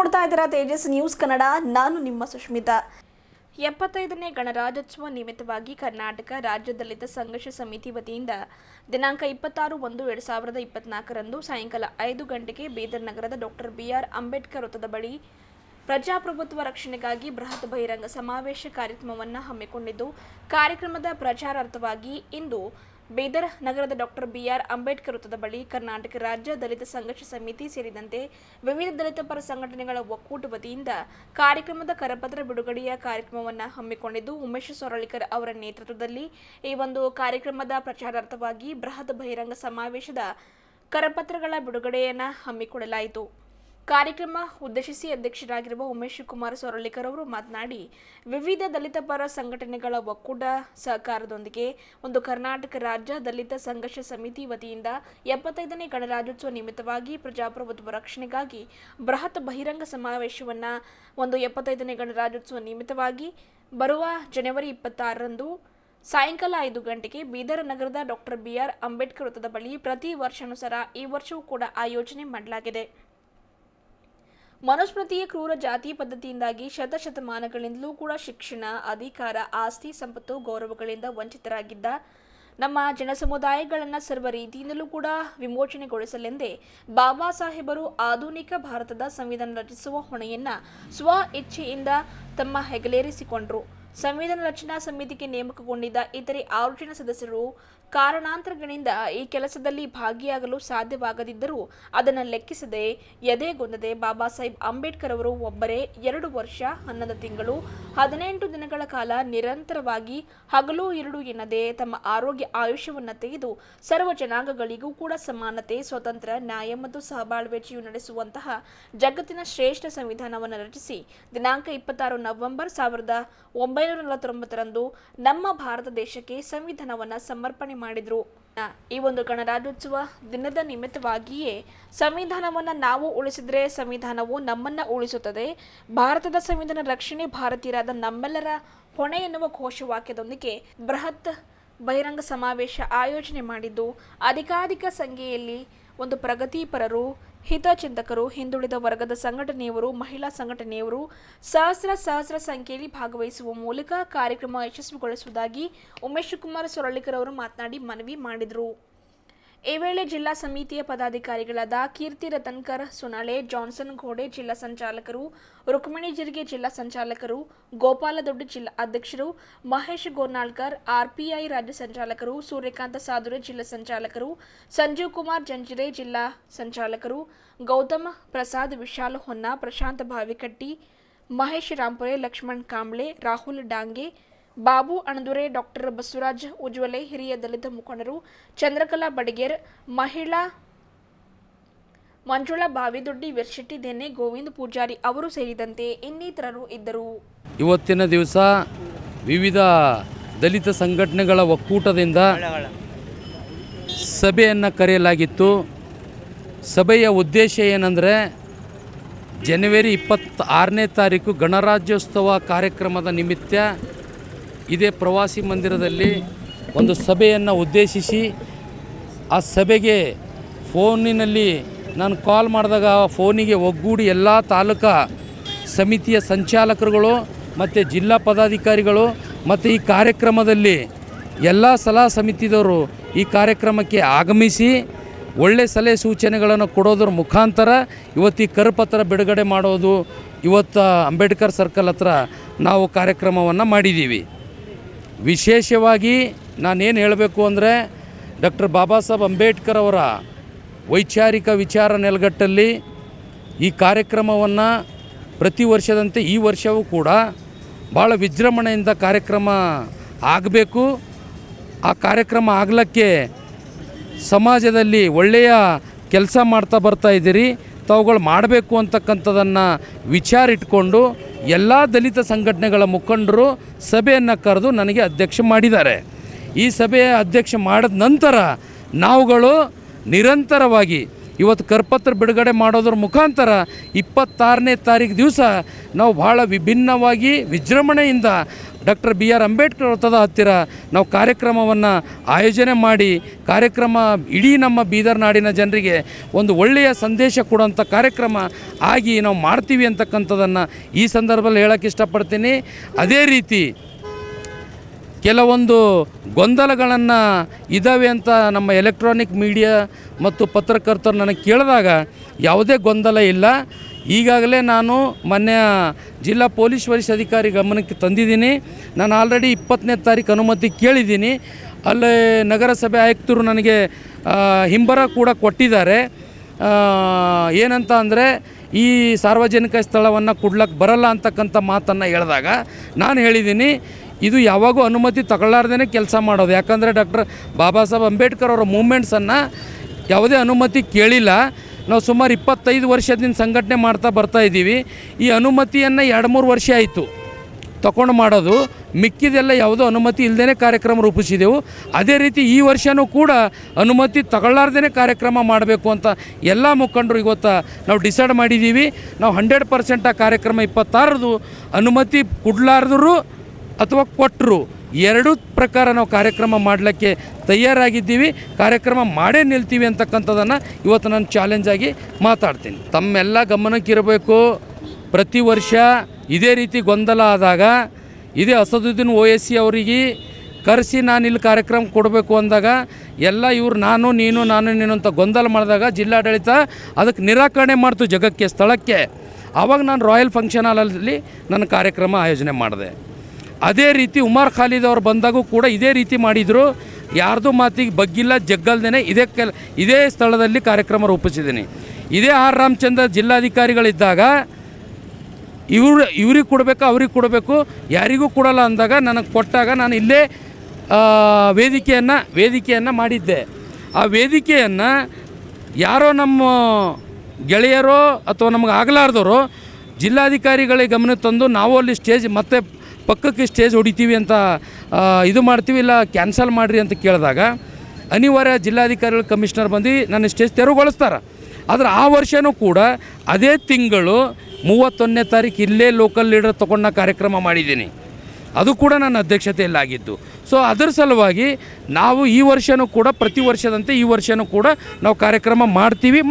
ನೋಡ್ತಾ ಇದ್ದೀರಾ ತೇಜಸ್ ನ್ಯೂಸ್ ಕನ್ನಡ. ನಾನು ನಿಮ್ಮ ಸುಷ್ಮಿತಾ. 75ನೇ ಗಣರಾಜ್ಯೋತ್ಸವ ನಿಮಿತ್ತವಾಗಿ ಕರ್ನಾಟಕ ರಾಜ್ಯ ದಲಿತ ಸಂಘರ್ಷ ಸಮಿತಿ ವತಿಯಿಂದ ದಿನಾಂಕ 26/1/2024 ರಂದು ಸಾಯಂಕಾಲ 5 ಗಂಟೆಗೆ ಬೀದರ್ ನಗರದ ಡಾಕ್ಟರ್ BR ಅಂಬೇಡ್ಕರ್ ವೃತ್ತದ ಬಳಿ ಪ್ರಜಾಪ್ರಭುತ್ವ ರಕ್ಷಣೆಗಾಗಿ ಬೃಹತ್ ಬಹಿರಂಗ ಸಮಾವೇಶ ಕಾರ್ಯಕ್ರಮವನ್ನು ಹಮ್ಮಿಕೊಂಡಿದ್ದು, ಕಾರ್ಯಕ್ರಮದ ಪ್ರಚಾರಾರ್ಥವಾಗಿ ಇಂದು ಬೀದರ್ ನಗರದ ಡಾಕ್ಟರ್ BR ಅಂಬೇಡ್ಕರ್ ವೃತ್ತದ ಬಳಿ ಕರ್ನಾಟಕ ರಾಜ್ಯ ದಲಿತ ಸಂಘರ್ಷ ಸಮಿತಿ ಸೇರಿದಂತೆ ವಿವಿಧ ದಲಿತ ಪರ ಸಂಘಟನೆಗಳ ಒಕ್ಕೂಟ ವತಿಯಿಂದ ಕಾರ್ಯಕ್ರಮದ ಕರಪತ್ರ ಬಿಡುಗಡೆಯ ಕಾರ್ಯಕ್ರಮವನ್ನು ಹಮ್ಮಿಕೊಂಡಿದ್ದು, ಉಮೇಶ್ ಸೊರಳಿಕರ್ ಅವರ ನೇತೃತ್ವದಲ್ಲಿ ಈ ಒಂದು ಕಾರ್ಯಕ್ರಮದ ಪ್ರಚಾರಾರ್ಥವಾಗಿ ಬೃಹತ್ ಬಹಿರಂಗ ಸಮಾವೇಶದ ಕರಪತ್ರಗಳ ಬಿಡುಗಡೆಯನ್ನು ಹಮ್ಮಿಕೊಳ್ಳಲಾಯಿತು. ಕಾರ್ಯಕ್ರಮ ಉದ್ದೇಶಿಸಿ ಅಧ್ಯಕ್ಷರಾಗಿರುವ ಉಮೇಶ್ ಕುಮಾರ್ ಸೊರಳಿಕರ್ ಅವರು ಮಾತನಾಡಿ, ವಿವಿಧ ದಲಿತ ಪರ ಸಂಘಟನೆಗಳ ಒಕ್ಕೂಟ ಸಹಕಾರದೊಂದಿಗೆ ಒಂದು ಕರ್ನಾಟಕ ರಾಜ್ಯ ದಲಿತ ಸಂಘರ್ಷ ಸಮಿತಿ ವತಿಯಿಂದ 75ನೇ ಗಣರಾಜ್ಯೋತ್ಸವ ನಿಮಿತ್ತವಾಗಿ ಪ್ರಜಾಪ್ರಭುತ್ವ ರಕ್ಷಣೆಗಾಗಿ ಬೃಹತ್ ಬಹಿರಂಗ ಸಮಾವೇಶವನ್ನು 75ನೇ ಗಣರಾಜ್ಯೋತ್ಸವ ನಿಮಿತ್ತವಾಗಿ ಬರುವ ಜನವರಿ 26ರಂದು ಸಾಯಂಕಾಲ 5 ಗಂಟೆಗೆ ಬೀದರ್ ನಗರದ ಡಾಕ್ಟರ್ BR ಅಂಬೇಡ್ಕರ್ ವೃತ್ತದ ಬಳಿ ಪ್ರತಿ ವರ್ಷಾನುಸಾರ ಈ ವರ್ಷವೂ ಕೂಡ ಆಯೋಜನೆ ಮಾಡಲಾಗಿದೆ. ಮನುಸ್ಮೃತಿಯ ಕ್ರೂರ ಜಾತಿ ಪದ್ಧತಿಯಿಂದಾಗಿ ಶತಶತಮಾನಗಳಿಂದಲೂ ಕೂಡ ಶಿಕ್ಷಣ, ಅಧಿಕಾರ, ಆಸ್ತಿ, ಸಂಪತ್ತು, ಗೌರವಗಳಿಂದ ವಂಚಿತರಾಗಿದ್ದ ನಮ್ಮ ಜನಸಮುದಾಯಗಳನ್ನು ಸರ್ವ ರೀತಿಯಿಂದಲೂ ಕೂಡ ವಿಮೋಚನೆಗೊಳಿಸಲೆಂದೇ ಬಾಬಾ ಸಾಹೇಬರು ಆಧುನಿಕ ಭಾರತದ ಸಂವಿಧಾನ ರಚಿಸುವ ಹೊಣೆಯನ್ನು ಸ್ವ ಇಚ್ಛೆಯಿಂದ ತಮ್ಮ ಹೆಗಲೇರಿಸಿಕೊಂಡರು. ಸಂವಿಧಾನ ರಚನಾ ಸಮಿತಿಗೆ ನೇಮಕಗೊಂಡಿದ್ದ ಇತರೆ 6 ಜನ ಸದಸ್ಯರು ಕಾರಣಾಂತರಗಳಿಂದ ಈ ಕೆಲಸದಲ್ಲಿ ಭಾಗಿಯಾಗಲು ಸಾಧ್ಯವಾಗದಿದ್ದರೂ ಅದನ್ನು ಲೆಕ್ಕಿಸದೆ ಎದೆಗುಂದದೆ ಬಾಬಾ ಸಾಹೇಬ್ ಅಂಬೇಡ್ಕರ್ ಅವರು ಒಬ್ಬರೇ 2 ವರ್ಷ 11 ತಿಂಗಳು 18 ದಿನಗಳ ಕಾಲ ನಿರಂತರವಾಗಿ ಹಗಲು ಇರುಳು ಎನ್ನದೆ ತಮ್ಮ ಆರೋಗ್ಯ ಆಯುಷ್ಯವನ್ನು ತೆಗೆದು ಸರ್ವ ಜನಾಂಗಗಳಿಗೂ ಕೂಡ ಸಮಾನತೆ, ಸ್ವತಂತ್ರ, ನ್ಯಾಯ ಮತ್ತು ಸಹಬಾಳ್ವೆ ಜೀವನ ನಡೆಸುವಂತಹ ಜಗತ್ತಿನ ಶ್ರೇಷ್ಠ ಸಂವಿಧಾನವನ್ನು ರಚಿಸಿ ದಿನಾಂಕ 26 ನವೆಂಬರ್ 1949 ರಂದು ನಮ್ಮ ಭಾರತ ದೇಶಕ್ಕೆ ಸಂವಿಧಾನವನ್ನು ಸಮರ್ಪಣೆ ಮಾಡಿದ್ರು. ಈ ಒಂದು ಗಣರಾಜ್ಯೋತ್ಸವ ದಿನದ ನಿಮಿತ್ತವಾಗಿಯೇ ಸಂವಿಧಾನವನ್ನು ನಾವು ಉಳಿಸಿದ್ರೆ ಸಂವಿಧಾನವು ನಮ್ಮನ್ನ ಉಳಿಸುತ್ತದೆ, ಭಾರತದ ಸಂವಿಧಾನ ರಕ್ಷಣೆ ಭಾರತೀಯರಾದ ನಮ್ಮೆಲ್ಲರ ಹೊಣೆ ಎನ್ನುವ ಘೋಷವಾಕ್ಯದೊಂದಿಗೆ ಬೃಹತ್ ಬಹಿರಂಗ ಸಮಾವೇಶ ಆಯೋಜನೆ ಮಾಡಿದ್ದು, ಅಧಿಕಾಧಿಕ ಸಂಖ್ಯೆಯಲ್ಲಿ ಒಂದು ಪ್ರಗತಿಪರರು, ಹಿತಚಿಂತಕರು, ಹಿಂದುಳಿದ ವರ್ಗದ ಸಂಘಟನೆಯವರು, ಮಹಿಳಾ ಸಂಘಟನೆಯವರು ಸಹಸ್ರ ಸಂಖ್ಯೆಯಲ್ಲಿ ಭಾಗವಹಿಸುವ ಮೂಲಕ ಕಾರ್ಯಕ್ರಮ ಯಶಸ್ವಿಗೊಳಿಸುವುದಾಗಿ ಉಮೇಶ್ ಕುಮಾರ್ ಸೊರಳಿಕರ್ ಅವರು ಮಾತನಾಡಿ ಮನವಿ ಮಾಡಿದರು. ಈ ವೇಳೆ ಜಿಲ್ಲಾ ಸಮಿತಿಯ ಪದಾಧಿಕಾರಿಗಳಾದ ಕೀರ್ತಿ ರತನ್ಕರ್ ಸುನಾಳೆ, ಜಾನ್ಸನ್ ಘೋಡೆ ಜಿಲ್ಲಾ ಸಂಚಾಲಕರು, ರುಕ್ಮಿಣಿ ಜಿರ್ಗೆ ಜಿಲ್ಲಾ ಸಂಚಾಲಕರು, ಗೋಪಾಲ ದೊಡ್ಡಿ ಜಿಲ್ಲಾ ಅಧ್ಯಕ್ಷರು, ಮಹೇಶ್ ಗೋರ್ನಾಳ್ಕರ್ RPI ರಾಜ್ಯ ಸಂಚಾಲಕರು, ಸೂರ್ಯಕಾಂತ ಸಾದುರೆ ಜಿಲ್ಲಾ ಸಂಚಾಲಕರು, ಸಂಜೀವ್ ಕುಮಾರ್ ಜಂಜಿರೆ ಜಿಲ್ಲಾ ಸಂಚಾಲಕರು, ಗೌತಮ್ ಪ್ರಸಾದ್ ವಿಶಾಲ್ ಹೊನ್ನ, ಪ್ರಶಾಂತ್ ಭಾವಿಕಟ್ಟಿ, ಮಹೇಶ್ ರಾಂಪುರೆ, ಲಕ್ಷ್ಮಣ್ ಕಾಂಬ್ಳೆ, ರಾಹುಲ್ ಡಾಂಗೆ, ಬಾಬು ಅಣದುರೆ, ಡಾಕ್ಟರ್ ಬಸವರಾಜ್ ಉಜ್ವಲೆ, ಹಿರಿಯ ದಲಿತ ಮುಖಂಡರು ಚಂದ್ರಕಲಾ ಬಡಿಗೇರ್, ಮಹಿಳಾ ಮಂಜುಳಾ ಬಾವಿದೊಡ್ಡಿ, ವಿರ್ಶೆಟ್ಟಿ ದೆನ್ನೆ, ಗೋವಿಂದ್ ಪೂಜಾರಿ ಅವರು ಸೇರಿದಂತೆ ಇನ್ನಿತರರು ಇದ್ದರು. ಇವತ್ತಿನ ದಿವಸ ವಿವಿಧ ದಲಿತ ಸಂಘಟನೆಗಳ ಒಕ್ಕೂಟದಿಂದ ಸಭೆಯನ್ನು ಕರೆಯಲಾಗಿತ್ತು. ಸಭೆಯ ಉದ್ದೇಶ ಏನಂದರೆ, ಜನವರಿ 26ನೇ ತಾರೀಕು ಗಣರಾಜ್ಯೋತ್ಸವ ಕಾರ್ಯಕ್ರಮದ ನಿಮಿತ್ತ ಇದೇ ಪ್ರವಾಸಿ ಮಂದಿರದಲ್ಲಿ ಒಂದು ಸಭೆಯನ್ನು ಉದ್ದೇಶಿಸಿ, ಆ ಸಭೆಗೆ ಫೋನಿನಲ್ಲಿ ನಾನು ಕಾಲ್ ಮಾಡಿದಾಗ ಫೋನಿಗೆ ಒಗ್ಗೂಡಿ ಎಲ್ಲ ತಾಲೂಕಾ ಸಮಿತಿಯ ಸಂಚಾಲಕರುಗಳು ಮತ್ತು ಜಿಲ್ಲಾ ಪದಾಧಿಕಾರಿಗಳು ಮತ್ತು ಈ ಕಾರ್ಯಕ್ರಮದಲ್ಲಿ ಎಲ್ಲ ಸಲಹಾ ಸಮಿತಿದವರು ಈ ಕಾರ್ಯಕ್ರಮಕ್ಕೆ ಆಗಮಿಸಿ ಒಳ್ಳೆ ಸಲಹೆ ಸೂಚನೆಗಳನ್ನು ಕೊಡೋದ್ರ ಮುಖಾಂತರ ಇವತ್ತು ಈ ಕರಪತ್ರ ಬಿಡುಗಡೆ ಮಾಡೋದು ಇವತ್ತು ಅಂಬೇಡ್ಕರ್ ಸರ್ಕಲ್ ಹತ್ರ ನಾವು ಕಾರ್ಯಕ್ರಮವನ್ನು ಮಾಡಿದ್ದೀವಿ. ವಿಶೇಷವಾಗಿ ನಾನೇನು ಹೇಳಬೇಕು ಅಂದರೆ, ಡಾಕ್ಟರ್ ಬಾಬಾ ಸಾಹೇಬ್ ಅಂಬೇಡ್ಕರ್ ಅವರ ವೈಚಾರಿಕ ವಿಚಾರ ನೆಲೆಗಟ್ಟಲ್ಲಿ ಈ ಕಾರ್ಯಕ್ರಮವನ್ನು ಪ್ರತಿ ವರ್ಷದಂತೆ ಈ ವರ್ಷವೂ ಕೂಡ ಭಾಳ ವಿಜೃಂಭಣೆಯಿಂದ ಕಾರ್ಯಕ್ರಮ ಆಗಬೇಕು. ಆ ಕಾರ್ಯಕ್ರಮ ಆಗಲಿಕ್ಕೆ ಸಮಾಜದಲ್ಲಿ ಒಳ್ಳೆಯ ಕೆಲಸ ಮಾಡ್ತಾ ಬರ್ತಾ ಇದ್ದೀರಿ, ತಾವುಗಳು ಮಾಡಬೇಕು ಅಂತಕ್ಕಂಥದ್ದನ್ನು ವಿಚಾರ ಇಟ್ಕೊಂಡು ಎಲ್ಲ ದಲಿತ ಸಂಘಟನೆಗಳ ಮುಖಂಡರು ಸಭೆಯನ್ನು ಕರೆದು ನನಗೆ ಅಧ್ಯಕ್ಷ ಮಾಡಿದ್ದಾರೆ. ಈ ಸಭೆಯ ಅಧ್ಯಕ್ಷ ಮಾಡಿದ ನಂತರ ನಾವುಗಳು ನಿರಂತರವಾಗಿ ಇವತ್ತು ಕರಪತ್ರ ಬಿಡುಗಡೆ ಮಾಡೋದ್ರ ಮುಖಾಂತರ 26ನೇ ತಾರೀಕು ದಿವಸ ನಾವು ಭಾಳ ವಿಭಿನ್ನವಾಗಿ ವಿಜೃಂಭಣೆಯಿಂದ ಡಾಕ್ಟರ್ BR ಅಂಬೇಡ್ಕರ್ ವೃತ್ತದ ಹತ್ತಿರ ನಾವು ಕಾರ್ಯಕ್ರಮವನ್ನು ಆಯೋಜನೆ ಮಾಡಿ ಕಾರ್ಯಕ್ರಮ ಇಡೀ ನಮ್ಮ ಬೀದರ್ ನಾಡಿನ ಜನರಿಗೆ ಒಂದು ಒಳ್ಳೆಯ ಸಂದೇಶ ಕೊಡುವಂಥ ಕಾರ್ಯಕ್ರಮ ಆಗಿ ನಾವು ಮಾಡ್ತೀವಿ ಅಂತಕ್ಕಂಥದ್ದನ್ನು ಈ ಸಂದರ್ಭದಲ್ಲಿ ಹೇಳೋಕ್ಕೆ ಇಷ್ಟಪಡ್ತೀನಿ. ಅದೇ ರೀತಿ ಕೆಲವೊಂದು ಗೊಂದಲಗಳನ್ನು ಇದ್ದಾವೆ ಅಂತ ನಮ್ಮ ಎಲೆಕ್ಟ್ರಾನಿಕ್ ಮೀಡಿಯಾ ಮತ್ತು ಪತ್ರಕರ್ತರು ನನಗೆ ಕೇಳಿದಾಗ ಯಾವುದೇ ಗೊಂದಲ ಇಲ್ಲ. ಈಗಾಗಲೇ ನಾನು ಮೊನ್ನೆ ಜಿಲ್ಲಾ ಪೊಲೀಸ್ ವರಿಷ್ಠಾಧಿಕಾರಿ ಗಮನಕ್ಕೆ ತಂದಿದ್ದೀನಿ. ನಾನು ಆಲ್ರೆಡಿ 20ನೇ ತಾರೀಕು ಅನುಮತಿ ಕೇಳಿದ್ದೀನಿ. ಅಲ್ಲೇ ನಗರಸಭೆ ಆಯುಕ್ತರು ನನಗೆ ಹಿಂಬರ ಕೂಡ ಕೊಟ್ಟಿದ್ದಾರೆ. ಏನಂತ ಅಂದರೆ ಈ ಸಾರ್ವಜನಿಕ ಸ್ಥಳವನ್ನು ಕೊಡ್ಲಕ್ಕೆ ಬರಲ್ಲ ಅಂತಕ್ಕಂಥ ಮಾತನ್ನು ಹೇಳಿದಾಗ ನಾನು ಹೇಳಿದ್ದೀನಿ, ಇದು ಯಾವಾಗೂ ಅನುಮತಿ ತಗೊಳ್ಳಾರ್ದೇ ಕೆಲಸ ಮಾಡೋದು. ಯಾಕಂದರೆ ಡಾಕ್ಟರ್ ಬಾಬಾ ಸಾಹೇಬ್ ಅಂಬೇಡ್ಕರ್ ಅವರ ಮೂಮೆಂಟ್ಸನ್ನು ಯಾವುದೇ ಅನುಮತಿ ಕೇಳಿಲ್ಲ. ನಾವು ಸುಮಾರು 25 ವರ್ಷದಿಂದ ಸಂಘಟನೆ ಮಾಡ್ತಾ ಬರ್ತಾಯಿದ್ದೀವಿ. ಈ ಅನುಮತಿಯನ್ನು 2-3 ವರ್ಷ ಆಯಿತು ತಗೊಂಡು ಮಾಡೋದು. ಮಿಕ್ಕಿದೆಲ್ಲ ಯಾವುದೋ ಅನುಮತಿ ಇಲ್ಲದೇ ಕಾರ್ಯಕ್ರಮ ರೂಪಿಸಿದೆವು. ಅದೇ ರೀತಿ ಈ ವರ್ಷವೂ ಕೂಡ ಅನುಮತಿ ತಗೊಳ್ಳಾರ್ದೇ ಕಾರ್ಯಕ್ರಮ ಮಾಡಬೇಕು ಅಂತ ಎಲ್ಲ ಮುಖಂಡರು ಇವತ್ತು ನಾವು ಡಿಸೈಡ್ ಮಾಡಿದ್ದೀವಿ. ನಾವು 100% ಆ ಕಾರ್ಯಕ್ರಮ 26ರದು ಅನುಮತಿ ಕೊಡಲಾರ್ದ್ರು ಅಥವಾ ಕೊಟ್ಟರು ಎರಡೂ ಪ್ರಕಾರ ನಾವು ಕಾರ್ಯಕ್ರಮ ಮಾಡಲಿಕ್ಕೆ ತಯಾರಾಗಿದ್ದೀವಿ. ಕಾರ್ಯಕ್ರಮ ಮಾಡೇ ನಿಲ್ತೀವಿ ಅಂತಕ್ಕಂಥದ್ದನ್ನು ಇವತ್ತು ನಾನು ಚಾಲೆಂಜಾಗಿ ಮಾತಾಡ್ತೀನಿ. ತಮ್ಮೆಲ್ಲ ಗಮನಕ್ಕಿರಬೇಕು, ಪ್ರತಿ ವರ್ಷ ಇದೇ ರೀತಿ ಗೊಂದಲ ಆದಾಗ ಇದೇ ಅಸದುದ್ದೀನ್ ಓವೈಸಿ ಅವರಿಗೆ ಕರೆಸಿ ನಾನು ಇಲ್ಲಿ ಕಾರ್ಯಕ್ರಮ ಕೊಡಬೇಕು ಅಂದಾಗ ಎಲ್ಲ ಇವ್ರು ನಾನು ನೀನು ಅಂತ ಗೊಂದಲ ಮಾಡಿದಾಗ ಜಿಲ್ಲಾಡಳಿತ ಅದಕ್ಕೆ ನಿರಾಕರಣೆ ಮಾಡ್ತು ಜಗಕ್ಕೆ ಸ್ಥಳಕ್ಕೆ. ಆವಾಗ ನಾನು ರಾಯಲ್ ಫಂಕ್ಷನ್ ಹಾಲಲ್ಲಿ ನನ್ನ ಕಾರ್ಯಕ್ರಮ ಆಯೋಜನೆ ಮಾಡಿದೆ. ಅದೇ ರೀತಿ ಉಮರ್ ಖಾಲಿದ್ ಅವರು ಬಂದಾಗೂ ಕೂಡ ಇದೇ ರೀತಿ ಮಾಡಿದರು. ಯಾರ್ದು ಮಾತಿಗೆ ಬಗ್ಗಿಲ್ಲ ಜಗ್ಗಲ್ದೇ ಇದೇ ಸ್ಥಳದಲ್ಲಿ ಕಾರ್ಯಕ್ರಮ ರೂಪಿಸಿದ್ದೀನಿ. ಇದೇ ಆರ್ ರಾಮಚಂದ್ರ ಜಿಲ್ಲಾಧಿಕಾರಿಗಳಿದ್ದಾಗ ಇವ್ರಿಗೆ ಕೊಡಬೇಕು ಅವ್ರಿಗೆ ಕೊಡಬೇಕು ಯಾರಿಗೂ ಕೊಡಲ್ಲ ಅಂದಾಗ ನನಗೆ ಕೊಟ್ಟಾಗ ನಾನು ಇಲ್ಲೇ ವೇದಿಕೆಯನ್ನು ಮಾಡಿದ್ದೆ. ಆ ವೇದಿಕೆಯನ್ನು ಯಾರೋ ನಮ್ಮ ಗೆಳೆಯರೋ ಅಥವಾ ನಮಗೆ ಆಗಲಾರ್ದವರು ಜಿಲ್ಲಾಧಿಕಾರಿಗಳಿಗೆ ಗಮನ ತಂದು ನಾವು ಅಲ್ಲಿ ಸ್ಟೇಜ್ ಮತ್ತೆ ಪಕ್ಕಕ್ಕೆ ಸ್ಟೇಜ್ ಹೊಡಿತೀವಿ ಅಂತ ಇದು ಮಾಡ್ತೀವಿ, ಇಲ್ಲ ಕ್ಯಾನ್ಸಲ್ ಮಾಡಿರಿ ಅಂತ ಕೇಳಿದಾಗ ಅನಿವಾರ್ಯ ಜಿಲ್ಲಾಧಿಕಾರಿಗಳು ಕಮಿಷನರ್ ಬಂದು ನನ್ನ ಸ್ಟೇಜ್ ತೆರವುಗೊಳಿಸ್ತಾರೆ. ಆದರೆ ಆ ವರ್ಷವೂ ಕೂಡ ಅದೇ ತಿಂಗಳು 31ನೇ ತಾರೀಕು ಇಲ್ಲೇ ಲೋಕಲ್ ಲೀಡರ್ ತೊಗೊಂಡು ನಾ ಕಾರ್ಯಕ್ರಮ ಮಾಡಿದ್ದೀನಿ. ಅದು ಕೂಡ ನನ್ನ ಅಧ್ಯಕ್ಷತೆಯಲ್ಲಾಗಿದ್ದು. ಸೊ ಅದರ ಸಲುವಾಗಿ ನಾವು ಈ ವರ್ಷವೂ ಕೂಡ ಪ್ರತಿ ವರ್ಷದಂತೆ ಈ ವರ್ಷವೂ ಕೂಡ ನಾವು ಕಾರ್ಯಕ್ರಮ ಮಾಡ್ತೀವಿ.